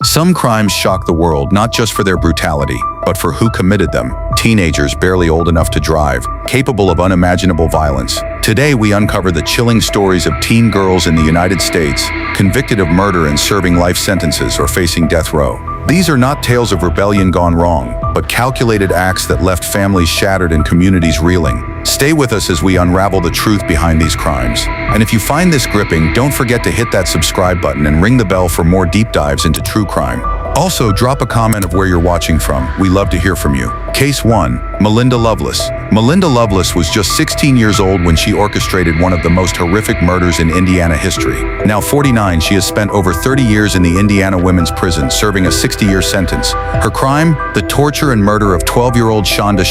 Some crimes shock the world not just for their brutality, but for who committed them. Teenagers barely old enough to drive, capable of unimaginable violence. Today we uncover the chilling stories of teen girls in the United States, convicted of murder and serving life sentences or facing death row. These are not tales of rebellion gone wrong, but calculated acts that left families shattered and communities reeling. Stay with us as we unravel the truth behind these crimes. And if you find this gripping, don't forget to hit that subscribe button and ring the bell for more deep dives into true crime. Also, drop a comment of where you're watching from. We love to hear from you. Case 1. Melinda Loveless. Melinda Loveless was just 16 years old when she orchestrated one of the most horrific murders in Indiana history. Now 49, she has spent over 30 years in the Indiana Women's Prison, serving a 60-year sentence. Her crime? The torture and murder of 12-year-old Shanda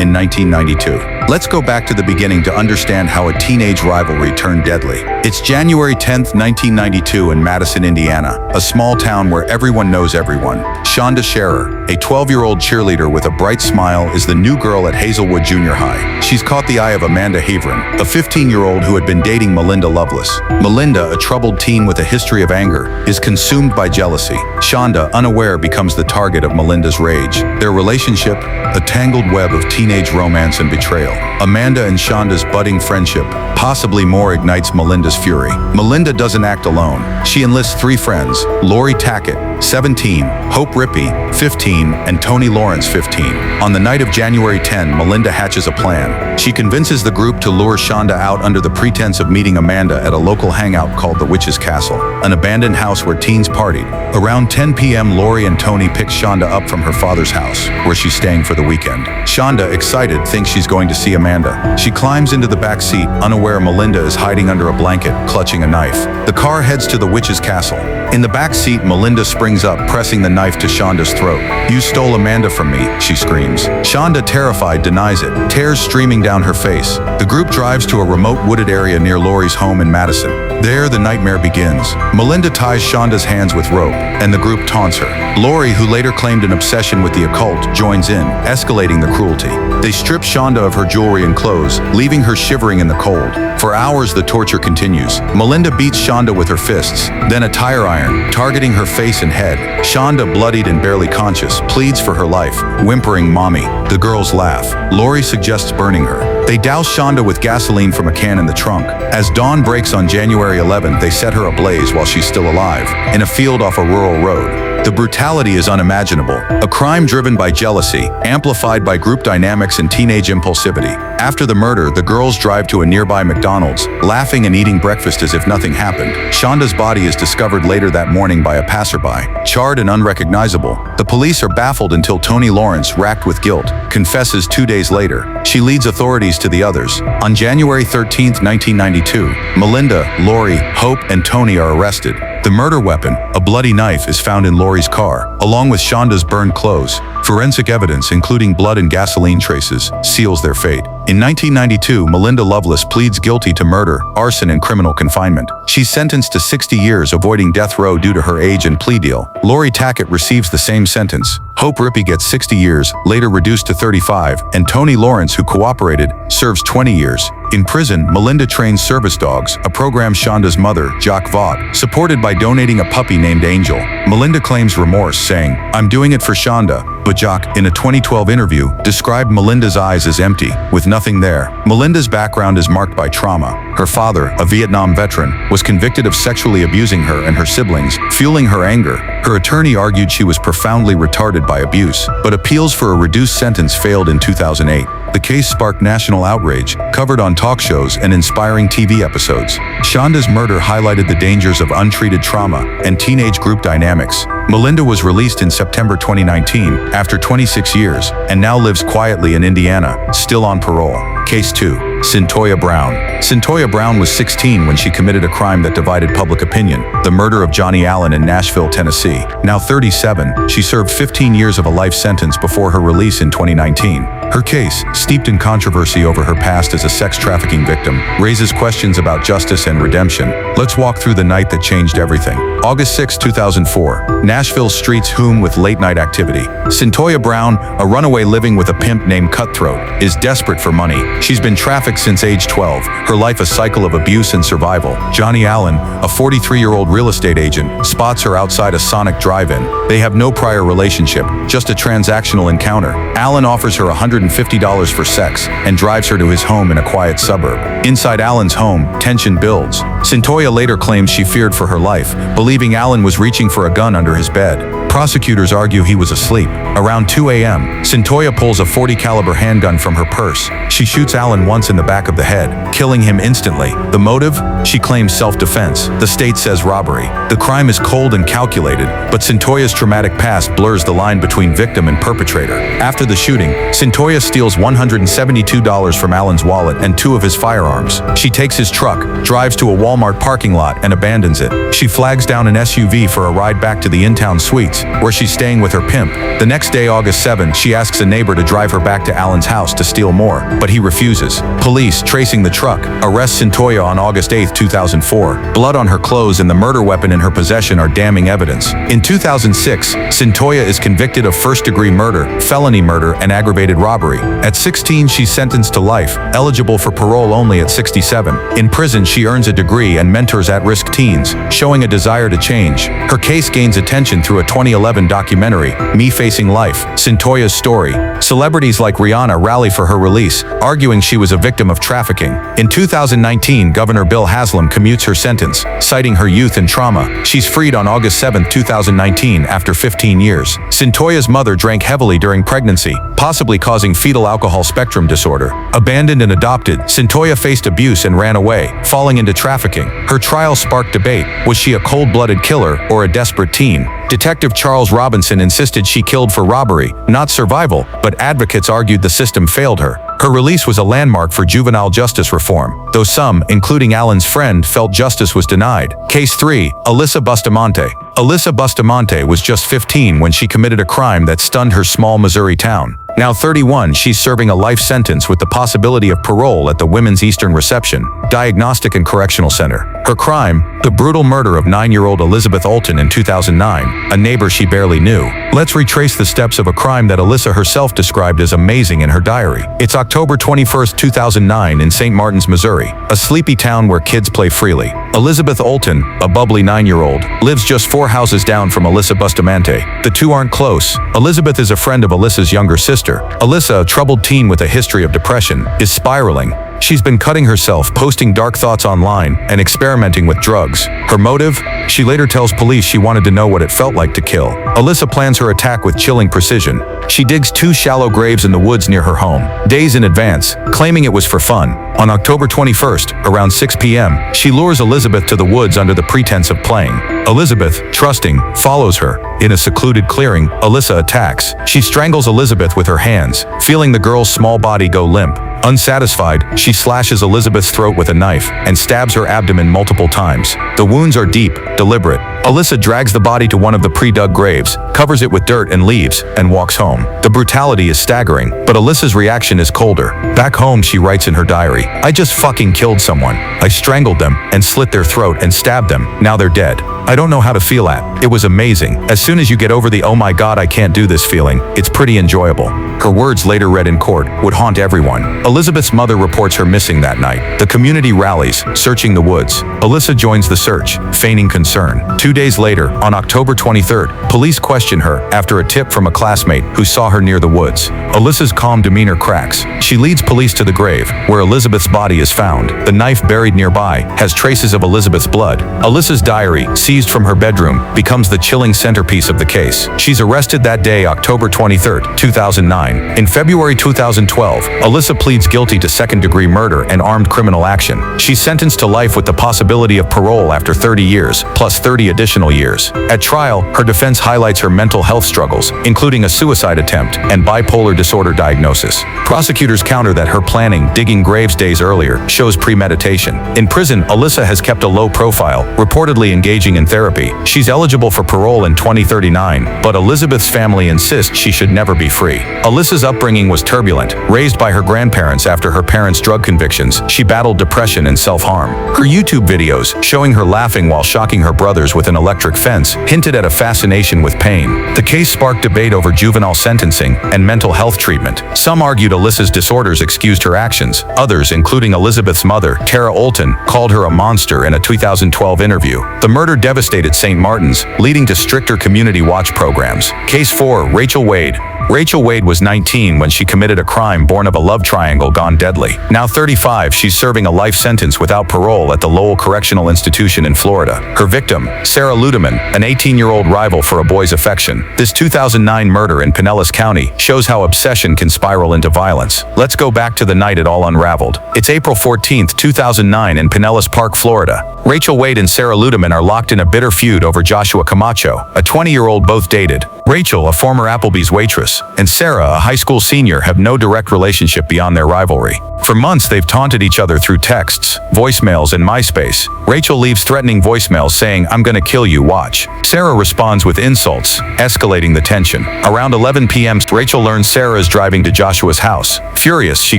in 1992. Let's go back to the beginning to understand how a teenage rivalry turned deadly. It's January 10th, 1992 in Madison, Indiana, a small town where everyone knows everyone. Shanda, a 12-year-old cheerleader with a bright smile, is the new girl at Hazelwood Junior High. She's caught the eye of Amanda Havron, a 15-year-old who had been dating Melinda Loveless. Melinda, a troubled teen with a history of anger, is consumed by jealousy. Shanda, unaware, becomes the target of Melinda's rage. Their relationship? A tangled web of teenage romance and betrayal. Amanda and Shanda's budding friendship, possibly more, ignites Melinda's fury. Melinda doesn't act alone. She enlists 3 friends: Lori Tackett, 17, Hope Rippey, 15, and Tony Lawrence, 15. On the night of January 10, Melinda hatches a plan. She convinces the group to lure Shanda out under the pretense of meeting Amanda at a local hangout called the Witch's Castle, an abandoned house where teens partied. Around 10 p.m., Lori and Tony pick Shanda up from her father's house, where she's staying for the weekend. Shanda, excited, thinks she's going to see Amanda. She climbs into the back seat, unaware Melinda is hiding under a blanket, clutching a knife. The car heads to the Witch's Castle. In the back seat, Melinda springs up, pressing the knife to Shanda's throat. "You stole Amanda from me," she screams. Shanda, terrified, denies it, tears streaming down her face. The group drives to a remote wooded area near Lori's home in Madison. There, the nightmare begins. Melinda ties Shanda's hands with rope, and the group taunts her. Lori, who later claimed an obsession with the occult, joins in, escalating the cruelty. They strip Shanda of her jewelry and clothes, leaving her shivering in the cold. For hours, the torture continues. Melinda beats Shanda with her fists, then a tire iron, targeting her face and head. Shanda, bloodied and barely conscious, pleads for her life, whimpering, "Mommy." The girls laugh. Lori suggests burning her. They douse Shanda with gasoline from a can in the trunk. As dawn breaks on January 11th, they set her ablaze while she's still alive, in a field off a rural road. The brutality is unimaginable, a crime driven by jealousy, amplified by group dynamics and teenage impulsivity. After the murder, the girls drive to a nearby McDonald's, laughing and eating breakfast as if nothing happened. Shanda's body is discovered later that morning by a passerby, charred and unrecognizable. The police are baffled until Tony Lawrence, racked with guilt, confesses 2 days later. She leads authorities to the others. On January 13th, 1992, Melinda, Lori, Hope, and Tony are arrested. The murder weapon, a bloody knife, is found in Lori's car, along with Shanda's burned clothes. Forensic evidence, including blood and gasoline traces, seals their fate. In 1992, Melinda Loveless pleads guilty to murder, arson, and criminal confinement. She's sentenced to 60 years, avoiding death row due to her age and plea deal. Lori Tackett receives the same sentence. Hope Rippey gets 60 years, later reduced to 35, and Tony Lawrence, who cooperated, serves 20 years. In prison, Melinda trains service dogs, a program Shanda's mother, Jock Vaught, supported by donating a puppy named Angel. Melinda claims remorse, saying, "I'm doing it for Shanda," but Jock, in a 2012 interview, described Melinda's eyes as empty, with nothing there. Melinda's background is marked by trauma. Her father, a Vietnam veteran, was convicted of sexually abusing her and her siblings, fueling her anger. Her attorney argued she was profoundly retarded by abuse, but appeals for a reduced sentence failed in 2008. The case sparked national outrage, covered on talk shows and inspiring TV episodes. Shanda's murder highlighted the dangers of untreated trauma and teenage group dynamics. Melinda was released in September 2019, after 26 years, and now lives quietly in Indiana, still on parole. Case 2. Cyntoia Brown. Cyntoia Brown was 16 when she committed a crime that divided public opinion, the murder of Johnny Allen in Nashville, Tennessee. Now 37, she served 15 years of a life sentence before her release in 2019. Her case, steeped in controversy over her past as a sex trafficking victim, raises questions about justice and redemption. Let's walk through the night that changed everything. August 6, 2004. Nashville streets hum with late-night activity. Cyntoia Brown, a runaway living with a pimp named Cutthroat, is desperate for money. She's been trafficked since age 12, her life a cycle of abuse and survival. Johnny Allen, a 43-year-old real estate agent, spots her outside a Sonic drive-in. They have no prior relationship, just a transactional encounter. Allen offers her $150 for sex and drives her to his home in a quiet suburb. Inside Allen's home, tension builds. Cyntoia later claims she feared for her life, believing Allen was reaching for a gun under his bed. Prosecutors argue he was asleep. Around 2 a.m., Cyntoia pulls a .40 caliber handgun from her purse. She shoots Allen once in the back of the head, killing him instantly. The motive? She claims self-defense. The state says robbery. The crime is cold and calculated, but Cyntoia's traumatic past blurs the line between victim and perpetrator. After the shooting, Cyntoia steals $172 from Allen's wallet and 2 of his firearms. She takes his truck, drives to a Walmart parking lot, and abandons it. She flags down an SUV for a ride back to the in-town suites, where she's staying with her pimp. The next day, August 7, she asks a neighbor to drive her back to Allen's house to steal more, but he refuses. Police, tracing the truck, arrest Cyntoia on August 8, 2004. Blood on her clothes and the murder weapon in her possession are damning evidence. In 2006, Cyntoia is convicted of first-degree murder, felony murder, and aggravated robbery. At 16, she's sentenced to life, eligible for parole only at 67. In prison, she earns a degree and mentors at-risk teens, showing a desire to change. Her case gains attention through a 2011 documentary, Me Facing Life, Cyntoia's Story. Celebrities like Rihanna rally for her release, arguing she was a victim of trafficking. In 2019, Governor Bill Haslam commutes her sentence, citing her youth and trauma. She's freed on August 7, 2019, after 15 years. Cyntoia's mother drank heavily during pregnancy, possibly causing fetal alcohol spectrum disorder. Abandoned and adopted, Cyntoia faced abuse and ran away, falling into trafficking. Her trial sparked debate. Was she a cold-blooded killer or a desperate teen? Detective Charles Robinson insisted she killed for robbery, not survival, but advocates argued the system failed her. Her release was a landmark for juvenile justice reform, though some, including Allen's friend, felt justice was denied. Case 3, Alyssa Bustamante. Alyssa Bustamante was just 15 when she committed a crime that stunned her small Missouri town. Now 31, she's serving a life sentence with the possibility of parole at the Women's Eastern Reception, Diagnostic and Correctional Center. Her crime? The brutal murder of 9-year-old Elizabeth Olton in 2009, a neighbor she barely knew. Let's retrace the steps of a crime that Alyssa herself described as amazing in her diary. It's October 21, 2009 in St. Martin's, Missouri, a sleepy town where kids play freely. Elizabeth Olton, a bubbly 9-year-old, lives just 4 houses down from Alyssa Bustamante. The two aren't close. Elizabeth is a friend of Alyssa's younger sister. Alyssa, a troubled teen with a history of depression, is spiraling. She's been cutting herself, posting dark thoughts online, and experimenting with drugs. Her motive? She later tells police she wanted to know what it felt like to kill. Alyssa plans her attack with chilling precision. She digs 2 shallow graves in the woods near her home, days in advance, claiming it was for fun. On October 21st, around 6 p.m., she lures Elizabeth to the woods under the pretense of playing. Elizabeth, trusting, follows her. In a secluded clearing, Alyssa attacks. She strangles Elizabeth with her hands, feeling the girl's small body go limp. Unsatisfied, she slashes Elizabeth's throat with a knife and stabs her abdomen multiple times. The wounds are deep, deliberate. Alyssa drags the body to one of the pre-dug graves, covers it with dirt and leaves, and walks home. The brutality is staggering, but Alyssa's reaction is colder. Back home, she writes in her diary, "I just fucking killed someone. I strangled them and slit their throat and stabbed them. Now they're dead. I don't know how to feel at. It was amazing. As soon as you get over the oh my god I can't do this feeling, it's pretty enjoyable." Her words, later read in court, would haunt everyone. Elizabeth's mother reports her missing that night. The community rallies, searching the woods. Alyssa joins the search, feigning concern. 2 days later, on October 23rd, police question her after a tip from a classmate who saw her near the woods. Alyssa's calm demeanor cracks. She leads police to the grave, where Elizabeth's body is found. The knife buried nearby has traces of Elizabeth's blood. Alyssa's diary, seized from her bedroom, becomes the chilling centerpiece of the case. She's arrested that day, October 23rd, 2009. In February 2012, Alyssa pleads guilty to second-degree murder and armed criminal action. She's sentenced to life with the possibility of parole after 30 years, plus 30 additional years. At trial, her defense highlights her mental health struggles, including a suicide attempt and bipolar disorder diagnosis. Prosecutors counter that her planning, digging graves days earlier, shows premeditation. In prison, Alyssa has kept a low profile, reportedly engaging in in therapy. She's eligible for parole in 2039, but Elizabeth's family insists she should never be free. Alyssa's upbringing was turbulent. Raised by her grandparents after her parents' drug convictions, she battled depression and self-harm. Her YouTube videos, showing her laughing while shocking her brothers with an electric fence, hinted at a fascination with pain. The case sparked debate over juvenile sentencing and mental health treatment. Some argued Alyssa's disorders excused her actions. Others, including Elizabeth's mother, Tara Olton, called her a monster in a 2012 interview. The murder devastated St. Martin's, leading to stricter community watch programs. Case 4, Rachel Wade. Rachel Wade was 19 when she committed a crime born of a love triangle gone deadly. Now 35, she's serving a life sentence without parole at the Lowell Correctional Institution in Florida. Her victim, Sarah Ludeman, an 18-year-old rival for a boy's affection. This 2009 murder in Pinellas County shows how obsession can spiral into violence. Let's go back to the night it all unraveled. It's April 14, 2009 in Pinellas Park, Florida. Rachel Wade and Sarah Ludeman are locked in a bitter feud over Joshua Camacho, a 20-year-old both dated. Rachel, a former Applebee's waitress, and Sarah, a high school senior, have no direct relationship beyond their rivalry. For months, they've taunted each other through texts, voicemails, and MySpace. Rachel leaves threatening voicemails saying, "I'm gonna kill you, watch." Sarah responds with insults, escalating the tension. Around 11 p.m., Rachel learns Sarah is driving to Joshua's house. Furious, she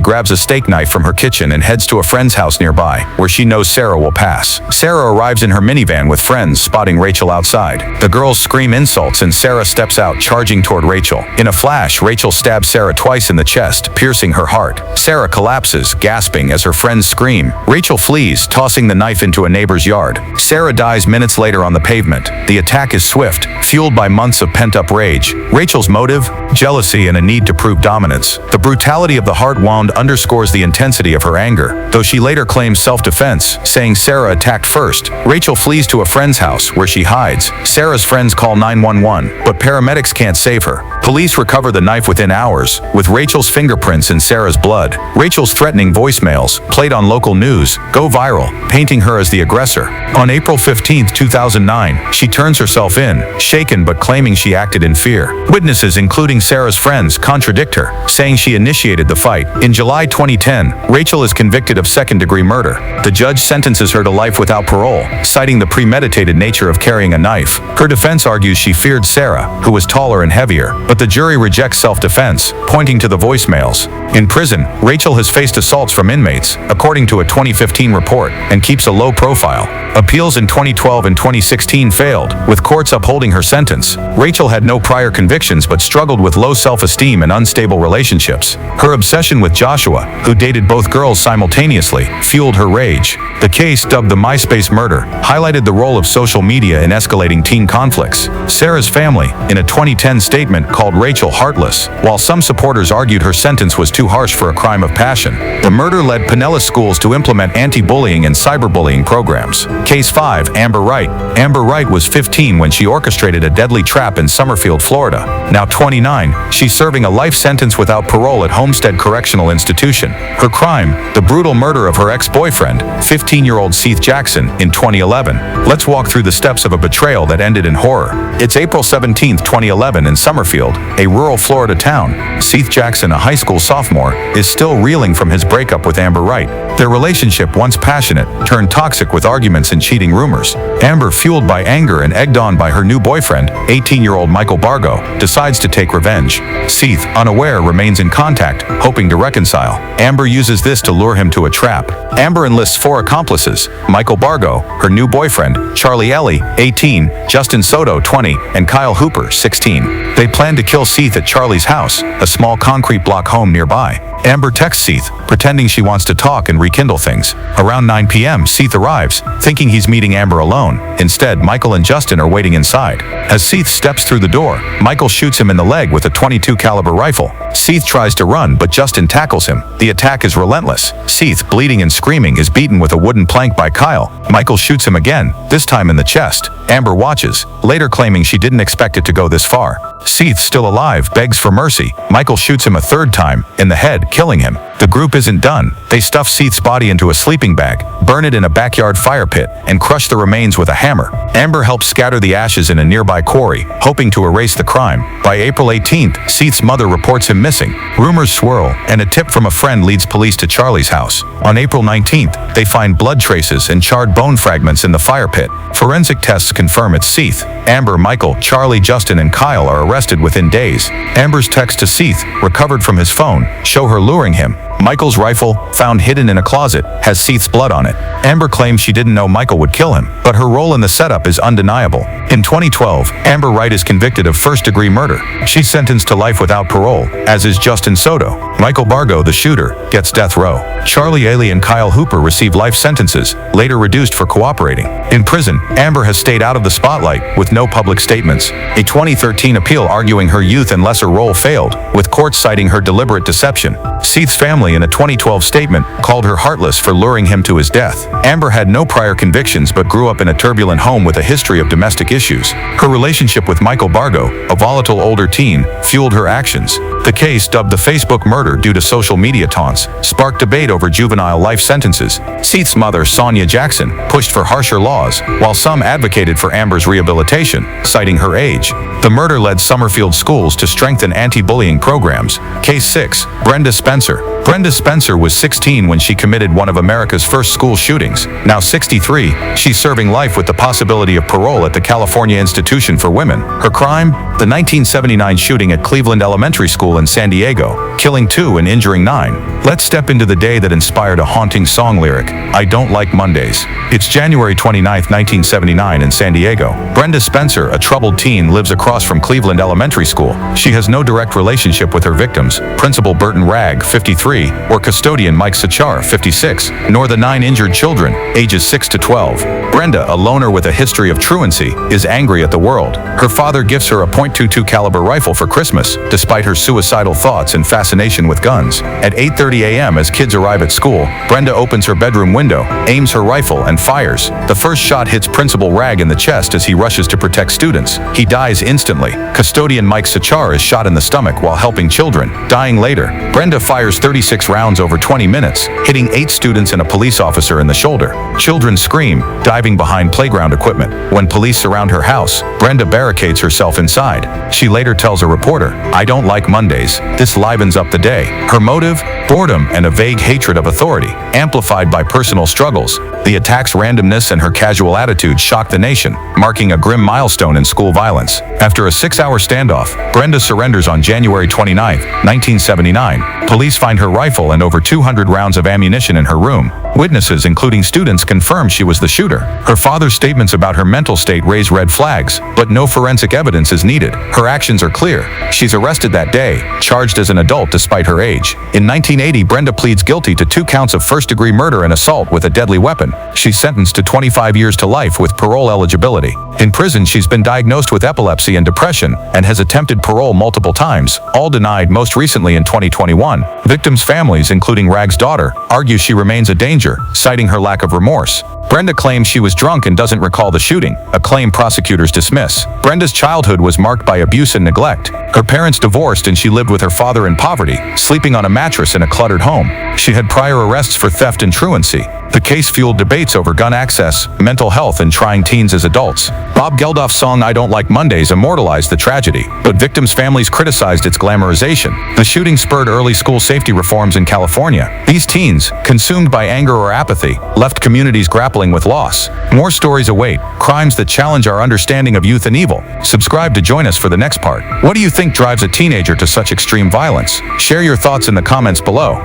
grabs a steak knife from her kitchen and heads to a friend's house nearby, where she knows Sarah will pass. Sarah arrives in her minivan with friends, spotting Rachel outside. The girls scream insults and Sarah steps out, charging toward Rachel. In a flash, Rachel stabs Sarah twice in the chest, piercing her heart. Sarah collapses, gasping as her friends scream. Rachel flees, tossing the knife into a neighbor's yard. Sarah dies minutes later on the pavement. The attack is swift, fueled by months of pent-up rage. Rachel's motive? Jealousy and a need to prove dominance. The brutality of the heart wound underscores the intensity of her anger, though she later claims self-defense, saying Sarah attacked first. Rachel flees to a friend's house, where she hides. Sarah's friends call 911, but paramedics can't save her. Police recover the knife within hours, with Rachel's fingerprints in Sarah's blood. Rachel's threatening voicemails, played on local news, go viral, painting her as the aggressor. On April 15, 2009, she turns herself in, shaken but claiming she acted in fear. Witnesses, including Sarah's friends, contradict her, saying she initiated the fight. In July 2010, Rachel is convicted of second-degree murder. The judge sentences her to life without parole, citing the premeditated nature of carrying a knife. Her defense argues she feared Sarah, who was taller and heavier, but the jury rejects self-defense, pointing to the voicemails. In prison, Rachel has faced assaults from inmates, according to a 2015 report, and keeps a low profile. Appeals in 2012 and 2016 failed, with courts upholding her sentence. Rachel had no prior convictions but struggled with low self-esteem and unstable relationships. Her obsession with Joshua, who dated both girls simultaneously, fueled her rage. The case, dubbed the MySpace murder, highlighted the role of social media in escalating teen conflicts. Sarah's family, in a 2010 statement, called Rachel heartless, while some supporters argued her sentence was too harsh for a crime of passion. The murder led Pinellas schools to implement anti-bullying and cyberbullying programs. Case 5, Amber Wright. Amber Wright was 15 when she orchestrated a deadly trap in Summerfield, Florida. Now 29, she's serving a life sentence without parole at Homestead Correctional Institution. Her crime, the brutal murder of her ex-boyfriend, 15-year-old Seth Jackson, in 2011. Let's walk through the steps of a betrayal that ended in horror. It's April 17, 2011 in Summerfield, a rural Florida town. Seth Jackson, a high school sophomore, is still reeling from his breakup with Amber Wright. Their relationship, once passionate, turned toxic with arguments and cheating rumors. Amber, fueled by anger and egged on by her new boyfriend, 18-year-old Michael Bargo, decides to take revenge. Seth, unaware, remains in contact, hoping to reconcile. Amber uses this to lure him to a trap. Amber enlists 4 accomplices: Michael Bargo, her new boyfriend, Charlie Ellie, 18, Justin Soto, 20, and Kyle Hooper, 16. They plan to kill Seth at Charlie's house, a small concrete block home nearby. Amber texts Seth, pretending she wants to talk and rekindle things. Around 9 p.m., Seth arrives, thinking he's meeting Amber alone. Instead, Michael and Justin are waiting inside. As Seth steps through the door, Michael shoots him in the leg with a .22 caliber rifle. Seth tries to run, but Justin tackles him. The attack is relentless. Seth, bleeding and screaming, is beaten with a wooden plank by Kyle. Michael shoots him again, this time in the chest. Amber watches, later claiming she didn't expect it to go this far. Seth, still alive, begs for mercy. Michael shoots him a third time, in the head, killing him. The group isn't done. They stuff Seith's body into a sleeping bag, burn it in a backyard fire pit, and crush the remains with a hammer. Amber helps scatter the ashes in a nearby quarry, hoping to erase the crime. By April 18th, Seith's mother reports him missing. Rumors swirl, and a tip from a friend leads police to Charlie's house. On April 19th, they find blood traces and charred bone fragments in the fire pit. Forensic tests confirm it's Seith. Amber, Michael, Charlie, Justin, and Kyle are arrested within days. Amber's text to Seith, recovered from his phone, show her luring him. Michael's rifle, found hidden in a closet, has Seith's blood on it. Amber claims she didn't know Michael would kill him, but her role in the setup is undeniable. In 2012, Amber Wright is convicted of first-degree murder. She's sentenced to life without parole, as is Justin Soto. Michael Bargo, the shooter, gets death row. Charlie Ailey and Kyle Hooper receive life sentences, later reduced for cooperating. In prison, Amber has stayed out of the spotlight, with no public statements. A 2013 appeal arguing her youth and lesser role failed, with courts citing her deliberate deception. Seith's family in a 2012 statement called her heartless for luring him to his death. Amber had no prior convictions but grew up in a turbulent home with a history of domestic issues. Her relationship with Michael Bargo, a volatile older teen, fueled her actions. The case, dubbed the Facebook murder due to social media taunts, sparked debate over juvenile life sentences. Seith's mother, Sonia Jackson, pushed for harsher laws, while some advocated for Amber's rehabilitation, citing her age. The murder led Summerfield schools to strengthen anti-bullying programs. Case 6. Brenda Spencer. Brenda Spencer was 16 when she committed one of America's first school shootings. Now 63, she's serving life with the possibility of parole at the California Institution for Women. Her crime? The 1979 shooting at Cleveland Elementary School in San Diego, killing 2 and injuring 9. Let's step into the day that inspired a haunting song lyric, "I Don't Like Mondays." It's January 29, 1979 in San Diego. Brenda Spencer, a troubled teen, lives across from Cleveland Elementary School. She has no direct relationship with her victims, Principal Burton Ragg, 53, or custodian Mike Sachar, 56, nor the 9 injured children, ages 6 to 12. Brenda, a loner with a history of truancy, is angry at the world. Her father gifts her a .22 caliber rifle for Christmas, despite her suicidal thoughts and fascination with guns. At 8:30 a.m. as kids arrive at school, Brenda opens her bedroom window, aims her rifle, and fires. The first shot hits Principal Ragg in the chest as he rushes to protect students. He dies instantly. Custodian Mike Sachar is shot in the stomach while helping children, dying later. Brenda fires 36 rounds over 20 minutes, hitting 8 students and a police officer in the shoulder. Children scream, diving behind playground equipment. When police surround her house, Brenda barricades herself inside. She later tells a reporter, "I don't like Mondays." This livens up the day. Her motive? Boredom and a vague hatred of authority, amplified by personal struggles. The attack's randomness and her casual attitude shocked the nation, marking a grim milestone in school violence. After a 6-hour standoff, Brenda surrenders on January 29, 1979. Police find her rifle and over 200 rounds of ammunition in her room. Witnesses, including students, confirm she was the shooter. Her father's statements about her mental state raise red flags, but no forensic evidence is needed. Her actions are clear. She's arrested that day, charged as an adult despite her age. In 1980, Brenda pleads guilty to 2 counts of first-degree murder and assault with a deadly weapon. She's sentenced to 25 years to life with parole eligibility. In prison, she's been diagnosed with epilepsy and depression and has attempted parole multiple times, all denied most recently in 2021. Victims' families, including Ragg's daughter, argue she remains a danger, citing her lack of remorse. Brenda claims she was drunk and doesn't recall the shooting, a claim prosecutors dismiss. Brenda's childhood was marked by abuse and neglect. Her parents divorced and she lived with her father in poverty, sleeping on a mattress in a cluttered home. She had prior arrests for theft and truancy. The case fueled debates over gun access, mental health, and trying teens as adults. Bob Geldof's song "I Don't Like Mondays" immortalized the tragedy, but victims' families criticized its glamorization. The shooting spurred early school safety reforms in California. These teens, consumed by anger or apathy, left communities grappling with loss. More stories await, crimes that challenge our understanding of youth and evil. Subscribe to join us for the next part. What do you think drives a teenager to such extreme violence? Share your thoughts in the comments below.